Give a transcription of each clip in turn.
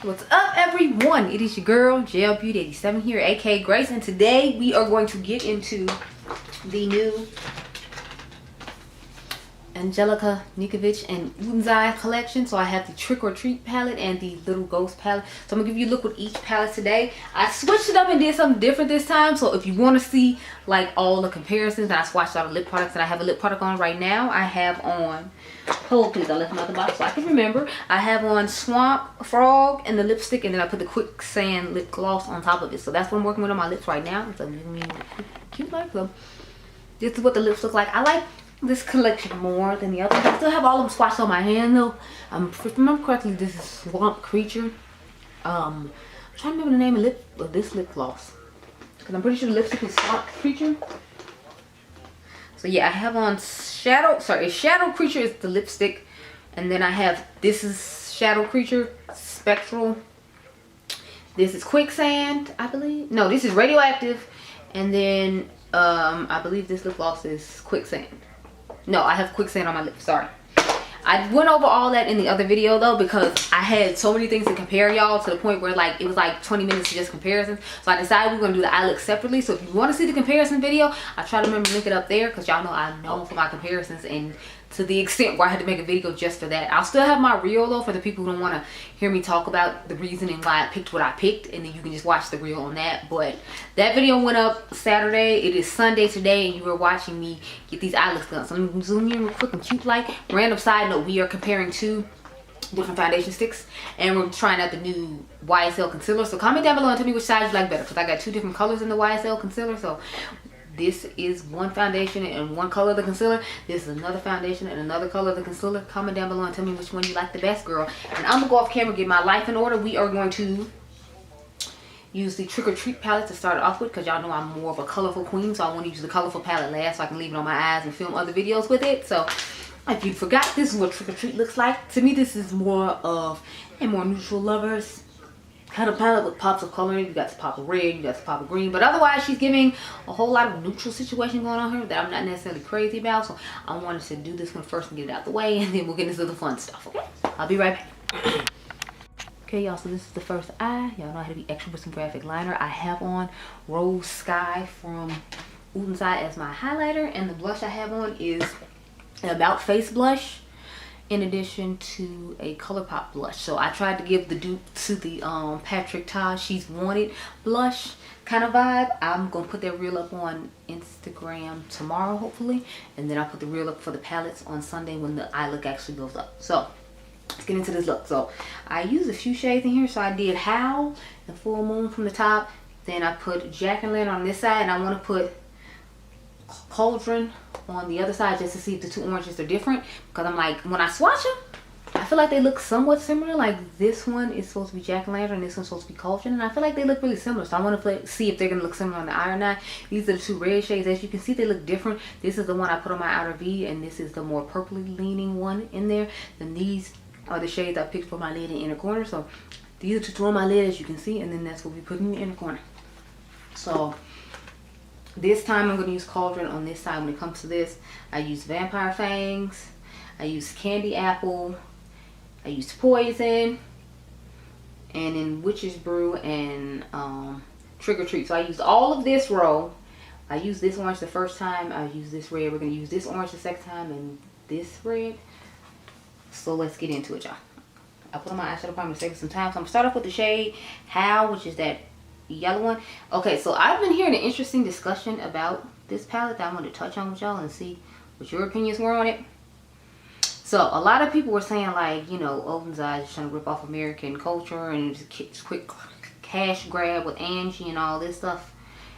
What's up, everyone? It is your girl GELBEAUTY 87 here, aka Grace, and today we are going to get into the new Angelica Nikovic and Udenzai collection. So I have the Trick or Treat palette and the Little Ghost palette. So I'm gonna give you a look with each palette today. I switched it up and did something different this time. So if you want to see like all the comparisons, and I swatched all the lip products, and I have a lip product on right now. I have on, hold please, I left them out the box so I can remember. I have on Swamp Frog and the lipstick, and then I put the Quicksand lip gloss on top of it. So that's what I'm working with on my lips right now. So cute like them. This is what the lips look like. I like this collection more than the others. I still have all of them swatched on my hand though. If I remember correctly, this is Swamp Creature. I'm trying to remember the name of this lip gloss, because I'm pretty sure the lipstick is Swamp Creature. So yeah, I have on Shadow Creature is the lipstick, and then I have, this is Shadow Creature Spectral. This is Quicksand, I believe. No, this is Radioactive, and then I believe this lip gloss is Quicksand. No, I have Quicksand on my lips, sorry. I went over all that in the other video though, because I had so many things to compare y'all, to the point where like it was like 20 minutes of just comparisons. So I decided we're gonna do the eye look separately. So if you want to see the comparison video, I try to remember to link it up there, because y'all know I'm known for my comparisons, and to the extent where I had to make a video just for that. I'll still have my reel though for the people who don't want to hear me talk about the reasoning why I picked what I picked, and then you can just watch the reel on that. But that video went up Saturday. It is Sunday today, and you were watching me get these eye looks done. So I'm gonna zoom in real quick and cute like. Random side note, we are comparing two different foundation sticks, and we're trying out the new YSL concealer. So comment down below and tell me which side you like better, because I got two different colors in the YSL concealer. So this is one foundation and one color of the concealer. This is another foundation and another color of the concealer. Comment down below and tell me which one you like the best, girl. And I'm gonna go off camera, get my life in order. We are going to use the Trick or Treat palette to start it off with, because y'all know I'm more of a colorful queen, so I want to use the colorful palette last so I can leave it on my eyes and film other videos with it. So if you forgot, this is what Trick or Treat looks like. To me, this is more of a more neutral lovers kind of palette with pops of color. You got the pop of red, you got the pop of green, but otherwise she's giving a whole lot of neutral situation going on here that I'm not necessarily crazy about. So I wanted to do this one first and get it out the way, and then we'll get into the fun stuff. Okay, I'll be right back. Okay, y'all, so this is the first eye. Y'all know how to be extra with some graphic liner. I have on Rose Sky from Udenzai as my highlighter, and the blush I have on is an About Face blush, in addition to a ColourPop blush. So I tried to give the dupe to the Patrick Ta She's Wanted blush kind of vibe. I'm gonna put that reel up on Instagram tomorrow hopefully, and then I'll put the reel up for the palettes on Sunday when the eye look actually goes up. So let's get into this look. So I used a few shades in here. So I did Howl and Full Moon from the top, then I put Jack-o'-lantern on this side, and I want to put Cauldron on the other side just to see if the two oranges are different, because I'm like, when I swatch them, I feel like they look somewhat similar. Like this one is supposed to be Jack-o'-lantern, this one's supposed to be Cauldron, and I feel like they look really similar. So I want to see if they're gonna look similar on the eye or not. These are the two red shades. As you can see, they look different. This is the one I put on my outer V, and this is the more purpley leaning one in there. Then these are the shades I picked for my lid and inner corner. So these are the two on my lid, as you can see, and then that's what we put in the inner corner. So this time I'm going to use Cauldron on this side. When it comes to this, I use Vampire Fangs, I use Candy Apple, I use Poison, and then Witch's Brew and Trick or Treat. So I used all of this row. I used this orange the first time, I used this red. We're going to use this orange the second time, and this red. So let's get into it, y'all. I put on my eyeshadow primer to save some time. So I'm going to start off with the shade How, which is that yellow one. Okay, so I've been hearing an interesting discussion about this palette that I wanted to touch on with y'all and see what your opinions were on it. So a lot of people were saying, like, you know, Udenzai is trying to rip off American culture and just quick cash grab with Angie and all this stuff.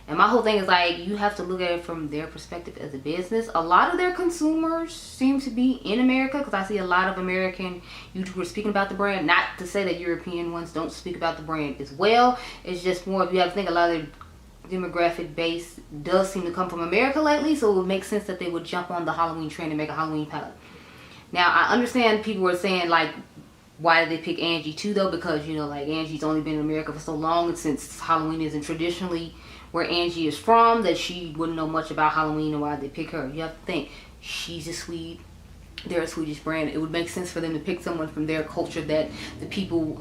And my whole thing is, like, you have to look at it from their perspective as a business. A lot of their consumers seem to be in America, because I see a lot of American YouTubers speaking about the brand. Not to say that European ones don't speak about the brand as well. It's just more of, you have to think a lot of their demographic base does seem to come from America lately. So it would make sense that they would jump on the Halloween trend and make a Halloween palette. Now, I understand people were saying, like, why did they pick Angie too, though? Because, you know, like, Angie's only been in America for so long, and since Halloween isn't traditionally where Angie is from, that she wouldn't know much about Halloween, and why they pick her. You have to think, she's a Swede, they're a Swedish brand. It would make sense for them to pick someone from their culture that the people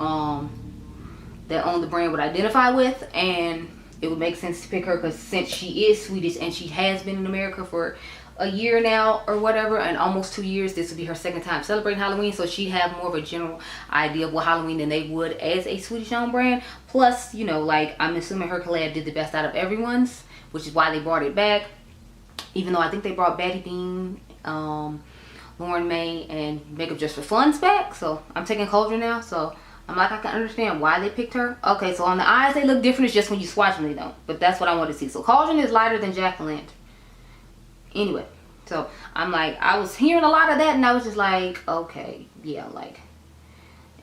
that own the brand would identify with, and it would make sense to pick her because since she is Swedish and she has been in America for a year now or whatever, and almost 2 years, this would be her second time celebrating Halloween, so she'd have more of a general idea of what Halloween than they would as a Swedish owned brand. Plus, you know, like, I'm assuming her collab did the best out of everyone's, which is why they brought it back, even though I think they brought Betty Bean, Lauren May, and Makeup Just for Fun's back. So I'm taking Conger now, so I'm like, I can understand why they picked her. Okay, so on the eyes they look different, it's just when you swatch them they don't, but that's what I want to see. So Conger is lighter than Jack-o'-lantern. Anyway, so I'm like, I was hearing a lot of that and I was just like, okay, yeah, like,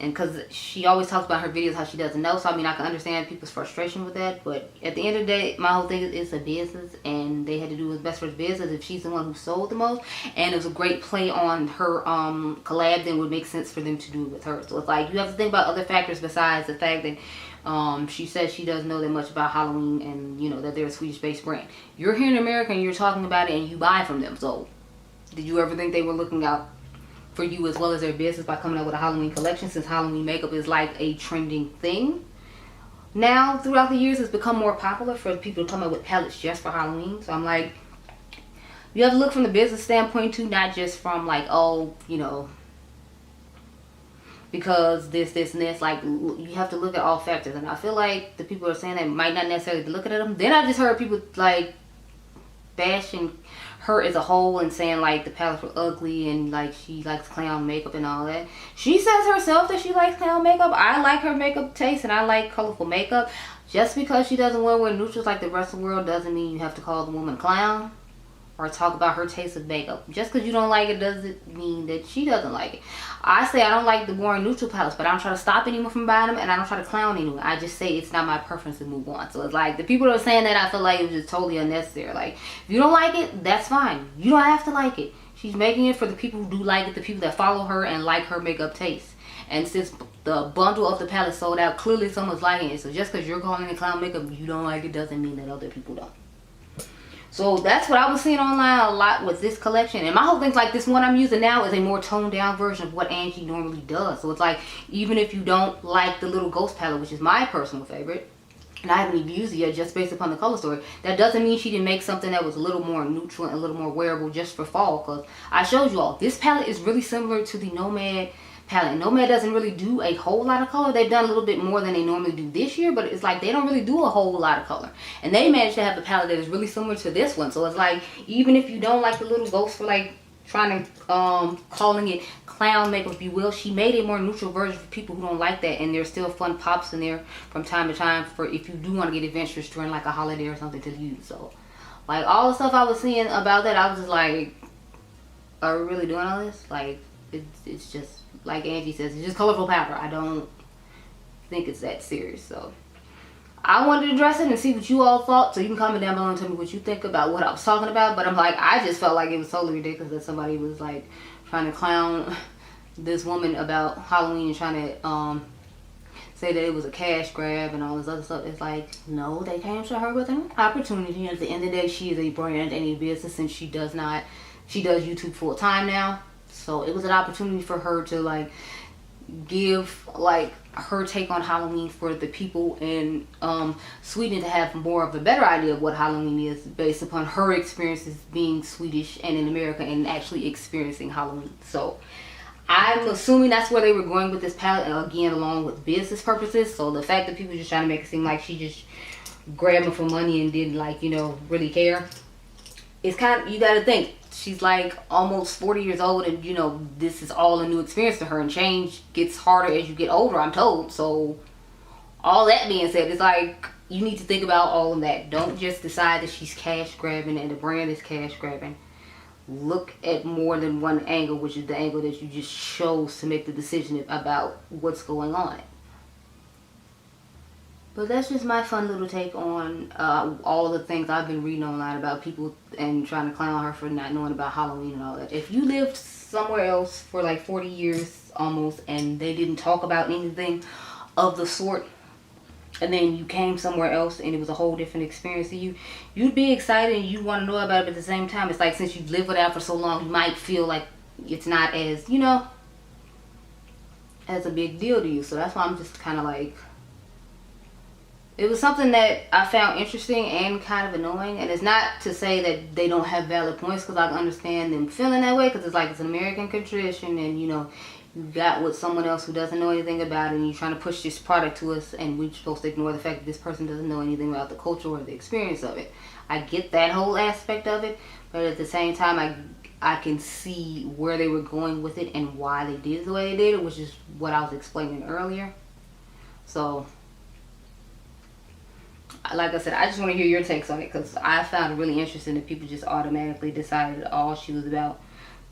and because she always talks about her videos how she doesn't know, so I mean I can understand people's frustration with that, but at the end of the day, my whole thing is it's a business and they had to do what's best for the business. If she's the one who sold the most and it was a great play on her collab, then it would make sense for them to do it with her. So it's like, you have to think about other factors besides the fact that she says she doesn't know that much about Halloween and, you know, that they're a Swedish based brand. You're here in America and you're talking about it and you buy from them, so did you ever think they were looking out for you as well as their business by coming up with a Halloween collection, since Halloween makeup is like a trending thing? Now, throughout the years, it's become more popular for people to come up with palettes just for Halloween. So I'm like, you have to look from the business standpoint too, not just from like, oh, you know, because this, and this. Like, you have to look at all factors. And I feel like the people are saying that might not necessarily be looking at them. Then I just heard people like bashing her as a whole and saying like the palettes were ugly and like she likes clown makeup and all that. She says herself that she likes clown makeup. I like her makeup taste and I like colorful makeup. Just because she doesn't wear neutrals like the rest of the world doesn't mean you have to call the woman a clown or talk about her taste of makeup. Just because you don't like it doesn't mean that she doesn't like it. I say I don't like the boring neutral palettes, but I don't try to stop anyone from buying them and I don't try to clown anyone. I just say it's not my preference to move on. So it's like, the people that are saying that, I feel like it was just totally unnecessary. Like, if you don't like it, that's fine. You don't have to like it. She's making it for the people who do like it, the people that follow her and like her makeup taste. And since the bundle of the palette sold out, clearly someone's liking it. So just because you're calling it clown makeup, you don't like it doesn't mean that other people don't. So that's what I was seeing online a lot with this collection. And my whole thing's like, this one I'm using now is a more toned down version of what Angie normally does. So it's like, even if you don't like the little ghost palette, which is my personal favorite, and I haven't even used it yet just based upon the color story, that doesn't mean she didn't make something that was a little more neutral and a little more wearable just for fall. Because I showed you all, this palette is really similar to the Nomad palette. Nomad doesn't really do a whole lot of color. They've done a little bit more than they normally do this year, but it's like they don't really do a whole lot of color. And they managed to have a palette that is really similar to this one. So it's like, even if you don't like the little ghost for like trying to calling it clown makeup, if you will, she made a more neutral version for people who don't like that, and there's still fun pops in there from time to time for if you do want to get adventurous during like a holiday or something to use. So like, all the stuff I was seeing about that, I was just like, are we really doing all this? Like, it's just like Angie says, it's just colorful powder. I don't think it's that serious. So I wanted to address it and see what you all thought. So you can comment down below and tell me what you think about what I was talking about. But I'm like, I just felt like it was totally ridiculous that somebody was like trying to clown this woman about Halloween and trying to say that it was a cash grab and all this other stuff. It's like, no, they came to her with an opportunity. At the end of the day, she is a brand and a business, and she does YouTube full time now. So it was an opportunity for her to like give like her take on Halloween for the people in Sweden to have more of a better idea of what Halloween is based upon her experiences being Swedish and in America and actually experiencing Halloween. So I'm assuming that's where they were going with this palette, and again, along with business purposes. So the fact that people just trying to make it seem like she just grabbed them for money and didn't like, you know, really care, it's kind of, you got to think, she's like almost 40 years old, and you know, this is all a new experience to her, and change gets harder as you get older, I'm told. So all that being said, it's like, you need to think about all of that. Don't just decide that she's cash grabbing and the brand is cash grabbing. Look at more than one angle, which is the angle that you just chose to make the decision about what's going on. But that's just my fun little take on all the things I've been reading online about people and trying to clown her for not knowing about Halloween and all that. If you lived somewhere else for like 40 years almost and they didn't talk about anything of the sort, and then you came somewhere else and it was a whole different experience to you, you'd be excited and you want to know about it, but at the same time, it's like, since you've lived with that for so long, you might feel like it's not as, you know, as a big deal to you. So that's why I'm just kind of like, it was something that I found interesting and kind of annoying. And it's not to say that they don't have valid points, because I can understand them feeling that way, because it's like it's an American tradition, and you know, you got with someone else who doesn't know anything about it, and you're trying to push this product to us, and we're supposed to ignore the fact that this person doesn't know anything about the culture or the experience of it. I get that whole aspect of it, but at the same time, I can see where they were going with it and why they did it the way they did it, which is what I was explaining earlier. So, like I said, I just want to hear your takes on it, because I found it really interesting that people just automatically decided all she was about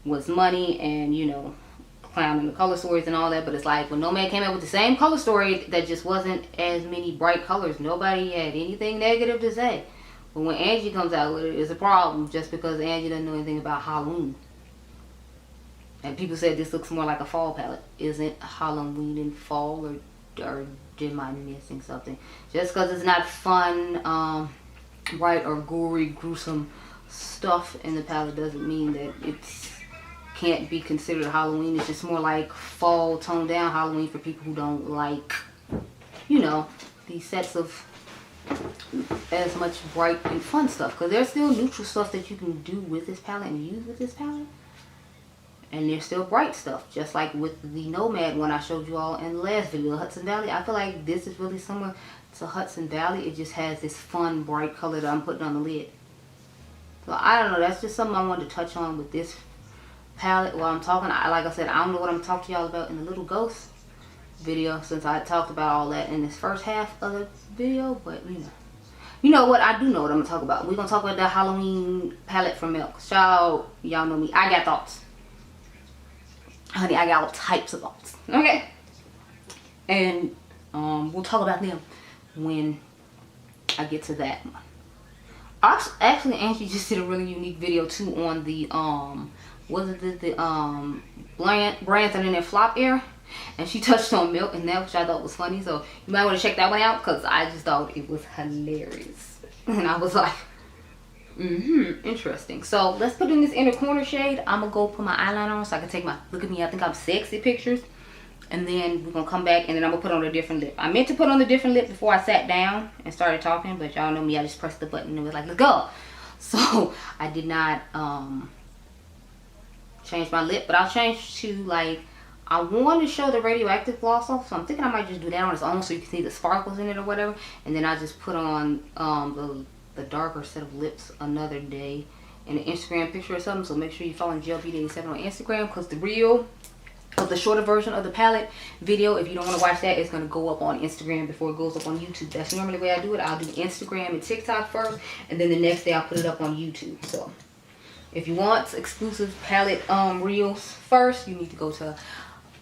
was money and, you know, clowning the color stories and all that. But it's like, when Nomad came out with the same color story that just wasn't as many bright colors, nobody had anything negative to say. But when Angie comes out with it, it's a problem, just because Angie doesn't know anything about Halloween. And people said this looks more like a fall palette. Isn't Halloween in fall, or am I missing something? Just because it's not fun, bright or gory, gruesome stuff in the palette doesn't mean that it can't be considered Halloween. It's just more like fall, toned down Halloween for people who don't like, you know, these sets of as much bright and fun stuff, because there's still neutral stuff that you can do with this palette and use with this palette, and there's still bright stuff, just like with the Nomad one I showed you all in the last video, Hudson Valley. I feel like this is really similar to Hudson Valley. It just has this fun bright color that I'm putting on the lid. So I don't know, that's just something I wanted to touch on with this palette while I'm talking. Like I said, I don't know what I'm talking to y'all about in the Little Ghost video, since I talked about all that in this first half of the video. But you know what, I do know what I'm gonna talk about. We're gonna talk about the Halloween palette from Milk. Y'all know me, I got thoughts, honey. I got all types of thoughts, okay? And we'll talk about them when I get to that one. Actually, Angie just did a really unique video too on the Branson in their flop era, and she touched on Milk and that, which I thought was funny. So you might want to check that one out, because I just thought it was hilarious. And I was like, interesting. So let's put in this inner corner shade. I'm gonna go put my eyeliner on so I can take my look at me, I think I'm sexy pictures. And then we're gonna come back, and then I'm gonna put on a different lip. I meant to put on the different lip before I sat down and started talking, but y'all know me, I just pressed the button and it was like, let's go. So I did not change my lip, but I'll change to, like, I want to show the radioactive gloss off, so I'm thinking I might just do that on its own so you can see the sparkles in it or whatever. And then I just put on the darker set of lips another day in an Instagram picture or something. So make sure you follow GELBEAUTY87 on Instagram, because the reel of the shorter version of the palette video, if you don't want to watch that, it's going to go up on Instagram before it goes up on YouTube. That's normally the way I do it. I'll do Instagram and TikTok first, and then the next day I'll put it up on YouTube. So if you want exclusive palette reels first, you need to go to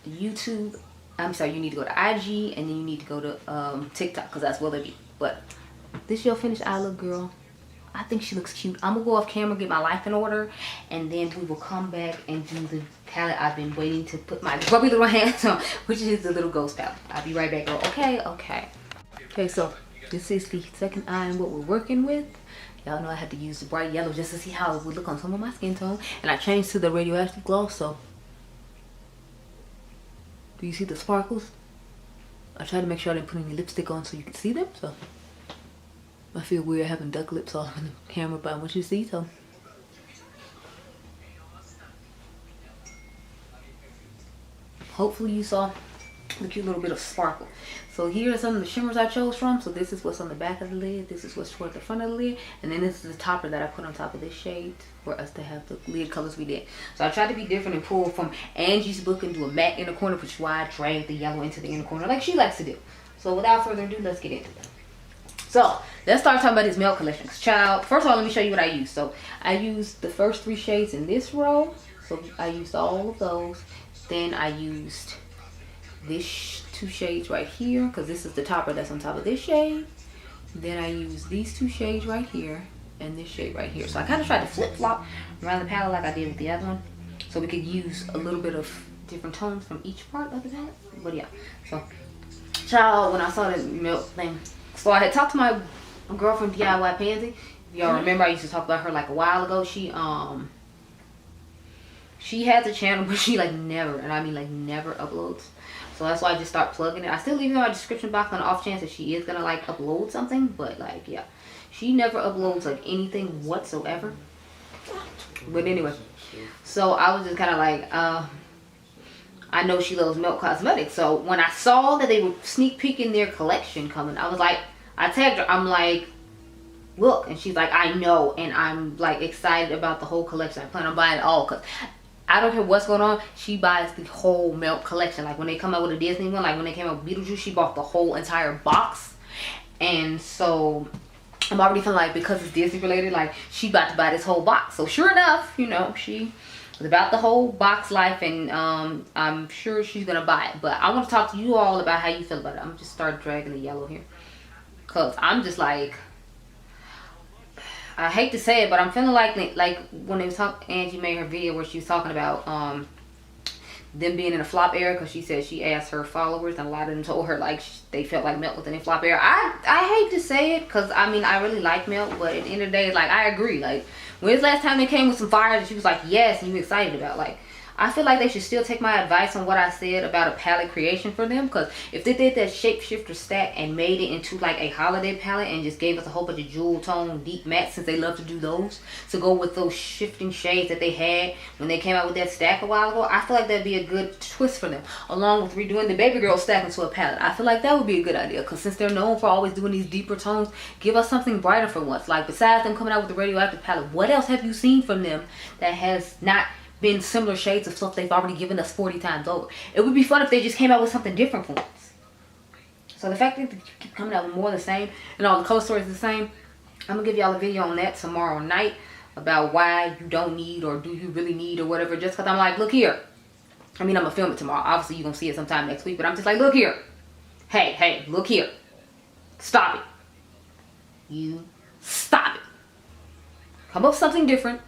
YouTube. I'm sorry, you need to go to IG, and then you need to go to TikTok, because that's where they be. But this your finished eye look, girl. I think she looks cute. I'm gonna go off camera, get my life in order, and then we will come back and do the palette I've been waiting to put my grubby little hands on, which is the Little Ghost palette. I'll be right back, girl. Okay, so this is the second eye and what we're working with. Y'all know I had to use the bright yellow just to see how it would look on some of my skin tone, and I changed to the radioactive gloss. So do you see the sparkles? I tried to make sure I didn't put any lipstick on so you can see them. So I feel weird having duck lips all in the camera, but I want you to see. So hopefully you saw the cute little bit of sparkle. So here are some of the shimmers I chose from. So this is what's on the back of the lid, this is what's toward the front of the lid, and then this is the topper that I put on top of this shade for us to have the lid colors we did. So I tried to be different and pull from Angie's book and do a matte inner corner, which is why I dragged the yellow into the inner corner like she likes to do. So without further ado, let's get into it. So let's start talking about this Milk collection. Child, first of all, let me show you what I used. So I used the first 3 shades in this row. So I used all of those. Then I used this 2 shades right here, because this is the topper that's on top of this shade. Then I used these 2 shades right here and this shade right here. So I kind of tried to flip-flop around the palette like I did with the other one, so we could use a little bit of different tones from each part of the palette. But yeah, so child, when I saw the Milk thing, so I had talked to my girlfriend Diypansy. If y'all remember, I used to talk about her like a while ago. She has a channel, but she like never, and I mean like never uploads. So that's why I just start plugging it. I still leave it in my description box on the off chance that she is gonna like upload something, but like yeah, she never uploads like anything whatsoever. But anyway, so I was just kind of like, I know she loves Melt Cosmetics. So when I saw that they were sneak peeking their collection coming, I was like, I tagged her. I'm like, look, and she's like, I know, and I'm like excited about the whole collection. I plan on buying it all because I don't care what's going on. She buys the whole Melt collection. Like when they come out with a Disney one, like when they came out with Beetlejuice, she bought the whole entire box. And so I'm already feeling like because it's Disney related, like she about to buy this whole box. So sure enough, you know, she was about the whole box life, and I'm sure she's gonna buy it. But I want to talk to you all about how you feel about it. I'm just start dragging the yellow here because I'm just like, I hate to say it, but I'm feeling like when they was talking, Angie made her video where she was talking about them being in a flop era, because she said she asked her followers and a lot of them told her like they felt like Melt was in a flop era. I hate to say it because I mean I really like Melt, but at the end of the day, like I agree. Like when's the last time they came with some fire that she was like yes and you excited about? Like I feel like they should still take my advice on what I said about a palette creation for them, because if they did that shapeshifter stack and made it into like a holiday palette and just gave us a whole bunch of jewel tone deep matte, since they love to do those to go with those shifting shades that they had when they came out with that stack a while ago, I feel like that'd be a good twist for them, along with redoing the baby girl stack into a palette. I feel like that would be a good idea, because since they're known for always doing these deeper tones, give us something brighter for once. Like besides them coming out with the radioactive palette, what else have you seen from them that has not been similar shades of stuff they've already given us 40 times over? It would be fun if they just came out with something different for once. So the fact that they keep coming out with more of the same and all the color stories the same, I'm gonna give y'all a video on that tomorrow night about why you don't need or do you really need or whatever, just because I'm like, look here. I mean, I'm gonna film it tomorrow. Obviously you're gonna see it sometime next week, but I'm just like, look here. Hey, look here. Stop it. You stop it. Come up with something different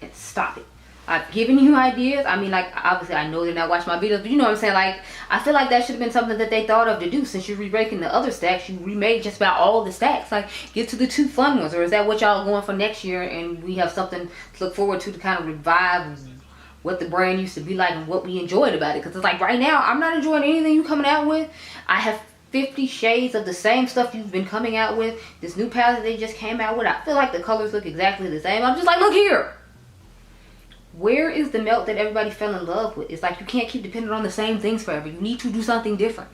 and stop it. I've given you ideas. I mean, like, obviously, I know they're not watching my videos, but you know what I'm saying? Like, I feel like that should have been something that they thought of to do. Since you're re-breaking the other stacks, you remade just about all the stacks. Like, get to the 2 fun ones. Or is that what y'all are going for next year, and we have something to look forward to kind of revive what the brand used to be like and what we enjoyed about it? Because it's like, right now, I'm not enjoying anything you coming out with. I have 50 shades of the same stuff you've been coming out with. This new palette they just came out with, I feel like the colors look exactly the same. I'm just like, look here. Where is the Melt that everybody fell in love with? It's like you can't keep depending on the same things forever. You need to do something different.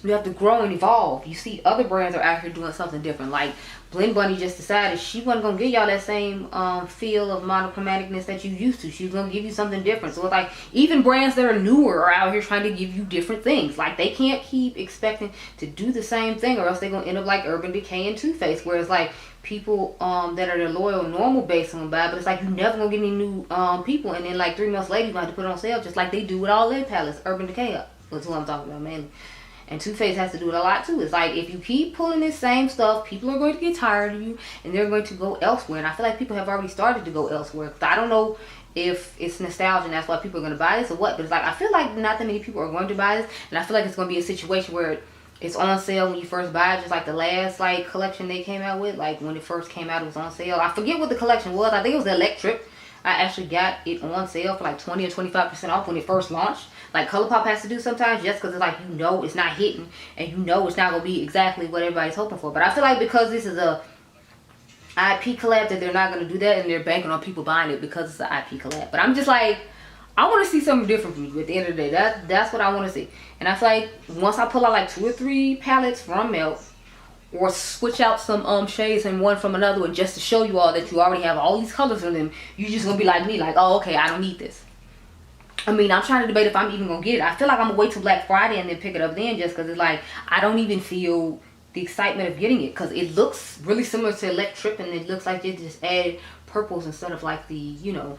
You have to grow and evolve. You see other brands are out here doing something different. Like Blend Bunny just decided she wasn't going to give y'all that same feel of monochromaticness that you used to. She was going to give you something different. So it's like even brands that are newer are out here trying to give you different things. Like they can't keep expecting to do the same thing, or else they're going to end up like Urban Decay and Too Faced. Whereas like people that are the loyal normal base on buy, but it's like you never going to get any new people. And then like 3 months later you have to put it on sale, just like they do with all their palettes. Urban Decay up. That's what I'm talking about mainly. And Too Faced has to do it a lot too. It's like if you keep pulling this same stuff, people are going to get tired of you and they're going to go elsewhere. And I feel like people have already started to go elsewhere. Cause I don't know if it's nostalgia and that's why people are going to buy this or what. But it's like I feel like not that many people are going to buy this. And I feel like it's going to be a situation where it's on sale when you first buy it. Just like the last like collection they came out with. Like when it first came out, it was on sale. I forget what the collection was. I think it was the Electric. I actually got it on sale for like 20 or 25% off when it first launched. Like ColourPop has to do sometimes, just because it's like, you know, it's not hitting and you know it's not going to be exactly what everybody's hoping for. But I feel like because this is a IP collab that they're not going to do that, and they're banking on people buying it because it's an IP collab. But I'm just like, I want to see something different from you at the end of the day. That's what I want to see. And I feel like once I pull out like 2 or 3 palettes from Melt, or switch out some shades and one from another one just to show you all that you already have all these colors in them, you just gonna be like me, like, oh, okay, I don't need this. I mean, I'm trying to debate if I'm even gonna get it. I feel like I'm gonna wait till Black Friday and then pick it up then, just because it's like I don't even feel the excitement of getting it, because it looks really similar to Electric, and it looks like they just added purples instead of like the, you know,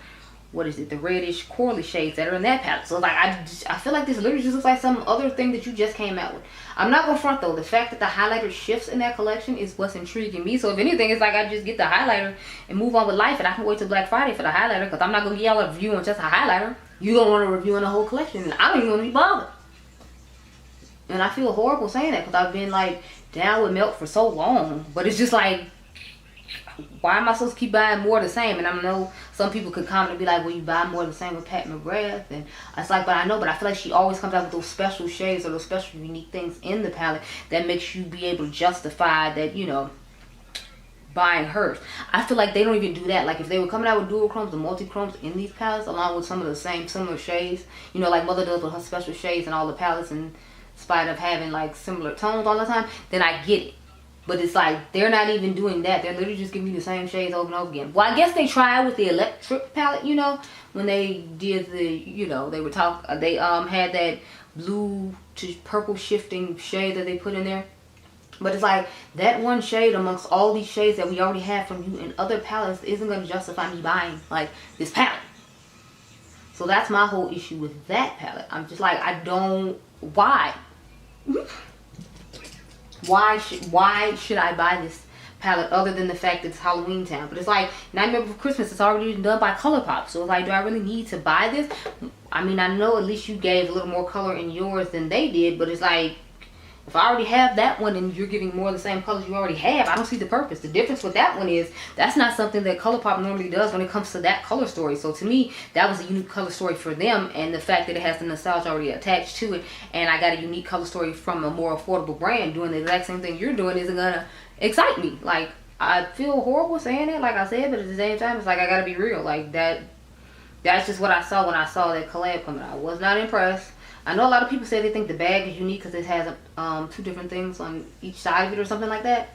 what is it, the reddish corally shades that are in that palette. So like I feel like this literally just looks like some other thing that you just came out with. I'm not gonna front though, the fact that the highlighter shifts in that collection is what's intriguing me. So if anything, it's like I just get the highlighter and move on with life, and I can wait till Black Friday for the highlighter, because I'm not gonna give y'all a review on just a highlighter. You don't want a review on the whole collection, and I don't even want to be bothered. And I feel horrible saying that, because I've been like down with Melt for so long, but it's just like, why am I supposed to keep buying more of the same? And I know some some people could comment and be like, well, you buy more of the same with Pat McGrath. And it's like, but I know, but I feel like she always comes out with those special shades or those special unique things in the palette that makes you be able to justify that, you know, buying hers. I feel like they don't even do that. Like if they were coming out with dual chromes and multi chromes in these palettes along with some of the same similar shades, you know, like Mother does with her special shades and all the palettes, in spite of having like similar tones all the time, then I get it. But it's like they're not even doing that. They're literally just giving you the same shades over and over again. Well, I guess they tried with the electric palette, you know, when they did the, you know, they were they had that blue to purple shifting shade that they put in there. But it's like that one shade amongst all these shades that we already have from you in other palettes isn't going to justify me buying like this palette. So that's my whole issue with that palette. I'm just like, I don't, why? Why should I buy this palette other than the fact that it's Halloween time? But it's like, Nightmare Before Christmas, it's already done by ColourPop. So it's like, do I really need to buy this? I mean, I know at least you gave a little more color in yours than they did, but it's like, if I already have that one and you're giving more of the same colors you already have, I don't see the purpose. The difference with that one is that's not something that ColourPop normally does when it comes to that color story. So to me, that was a unique color story for them, and the fact that it has the nostalgia already attached to it, and I got a unique color story from a more affordable brand doing the exact same thing you're doing isn't gonna excite me. Like, I feel horrible saying it, like I said, but at the same time, it's like I gotta be real. Like that's just what I saw when I saw that collab coming out. I was not impressed. I know a lot of people say they think the bag is unique because it has two different things on each side of it or something like that.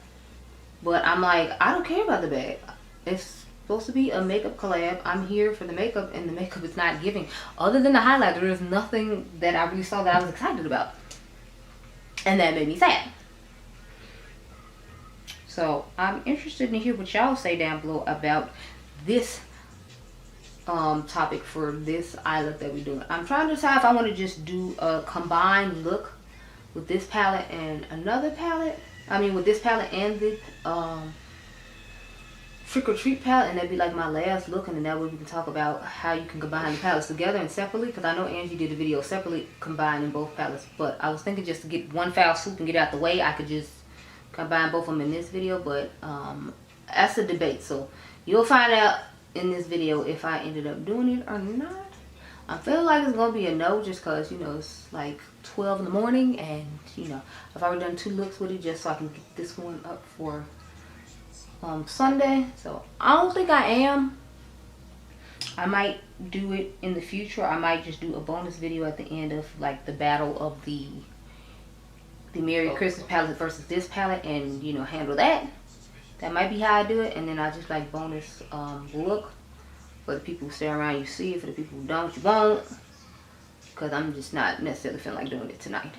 But I'm like, I don't care about the bag. It's supposed to be a makeup collab. I'm here for the makeup, and the makeup is not giving. Other than the highlighter, there's nothing that I really saw that I was excited about. And that made me sad. So I'm interested to hear what y'all say down below about this topic for this eye look that we're doing. I'm trying to decide if I want to just do a combined look with this palette and another palette. I mean, with this palette and the Trick or Treat palette, and that'd be like my last look, and then that way we can talk about how you can combine the palettes together and separately, because I know Angie did a video separately combining both palettes, but I was thinking just to get one foul swoop and get out the way, I could just combine both of them in this video, but that's a debate, so you'll find out in this video if I ended up doing it or not. I feel like it's gonna be a no, just because, you know, it's like 12 in the morning, and you know, I've already done 2 looks with it just so I can get this one up for Sunday. So I don't think I am. I might do it in the future. I might just do a bonus video at the end of like the battle of the Merry Christmas palette versus this palette, and you know, handle that. That might be how I do it, and then I just like bonus look. For the people who stay around, you see it. For the people who don't, you won't. Because I'm just not necessarily feeling like doing it tonight.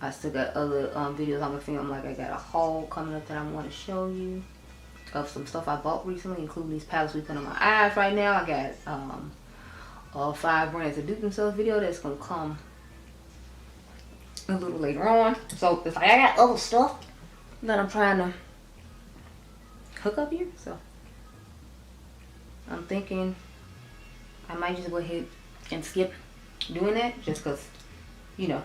I still got other videos I'm going to film. Like I got a haul coming up that I want to show you of some stuff I bought recently, including these palettes we put on my eyes right now. I got all 5 brands that do themselves video that's going to come a little later on. So it's like I got other stuff that I'm trying to hook up here, so I'm thinking I might just go ahead and skip doing that, just because, you know,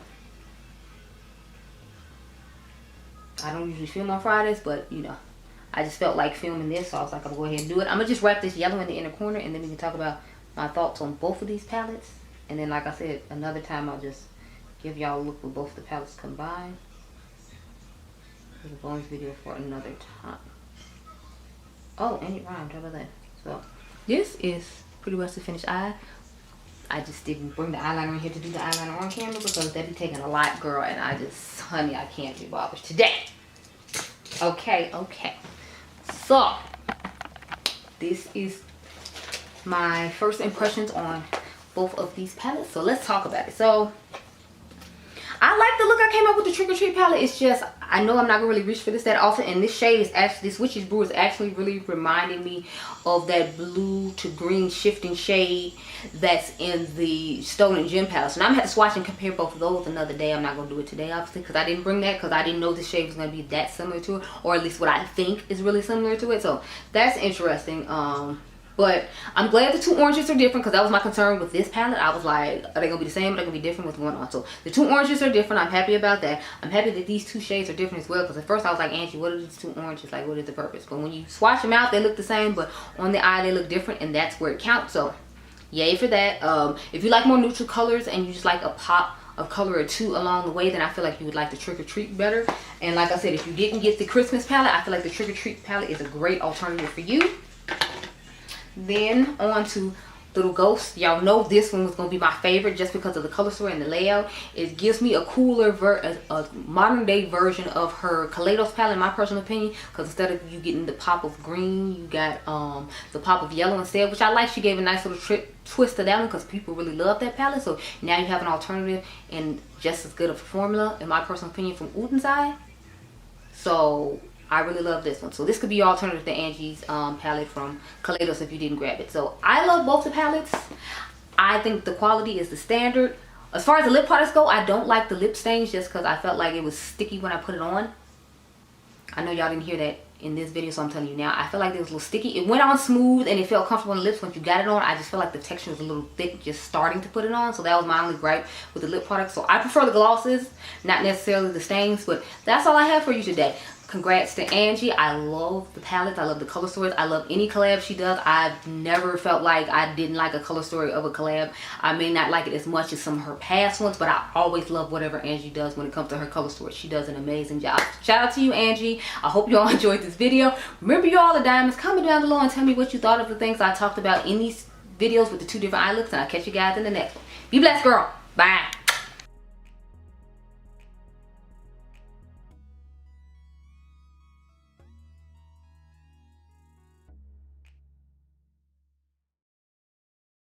I don't usually film on Fridays, but you know, I just felt like filming this, so I was like, I'm gonna go ahead and do it. I'm gonna just wrap this yellow in the inner corner, and then we can talk about my thoughts on both of these palettes, and then like I said, another time I'll just give y'all a look with both the palettes combined. There's a bonus video for another time. Oh, and it rhymed. How about that? So this is pretty much the finished eye. I just didn't bring the eyeliner in here to do the eyeliner on camera because that'd be taking a lot, girl, and I just, honey, I can't be bothered today. Okay. So this is my first impressions on both of these palettes. So let's talk about it. So I like the look I came up with the Trick or Treat palette. It's just, I know I'm not gonna really reach for this that often, and this shade is actually, this Witch's Brew is actually really reminding me of that blue to green shifting shade that's in the Stolen Gem palette. So now I'm gonna have to swatch and compare both of those another day. I'm not gonna do it today, obviously, because I didn't bring that, because I didn't know this shade was gonna be that similar to it, or at least what I think is really similar to it. So that's interesting. But I'm glad the two oranges are different, because that was my concern with this palette. I was like, are they gonna be the same, or are they gonna be different with one on? So the two oranges are different. I'm happy about that. I'm happy that these two shades are different as well, because at first I was like, Angie, what are these two oranges? Like, what is the purpose? But when you swatch them out, they look the same, but on the eye they look different, and that's where it counts. So yay for that. If you like more neutral colors and you just like a pop of color or two along the way, then I feel like you would like the Trick or Treat better. And like I said, if you didn't get the Christmas palette, I feel like the Trick or Treat palette is a great alternative for you. Then on to Little Ghost. Y'all know this one was going to be my favorite just because of the color story and the layout. It gives me a cooler, a modern day version of her Kaleidos palette, in my personal opinion, because instead of you getting the pop of green, you got the pop of yellow instead, which I like. She gave a nice little twist to that one because people really love that palette. So now you have an alternative and just as good of a formula, in my personal opinion, from Diypansy. So I really love this one. So this could be your alternative to Angie's palette from Kaleidos if you didn't grab it. So I love both the palettes. I think the quality is the standard. As far as the lip products go, I don't like the lip stains just because I felt like it was sticky when I put it on. I know y'all didn't hear that in this video, so I'm telling you now. I feel like it was a little sticky. It went on smooth and it felt comfortable on the lips once you got it on. I just felt like the texture was a little thick just starting to put it on. So that was my only gripe with the lip products. So I prefer the glosses, not necessarily the stains. But that's all I have for you today. Congrats to Angie. I love the palettes. I love the color stories. I love any collab she does. I've never felt like I didn't like a color story of a collab. I may not like it as much as some of her past ones, but I always love whatever Angie does when it comes to her color story. She does an amazing job. Shout out to you, Angie. I hope you all enjoyed this video. Remember, you all the diamonds. Comment down below and tell me what you thought of the things I talked about in these videos with the two different eye looks, and I'll catch you guys in the next one. Be blessed, girl. Bye.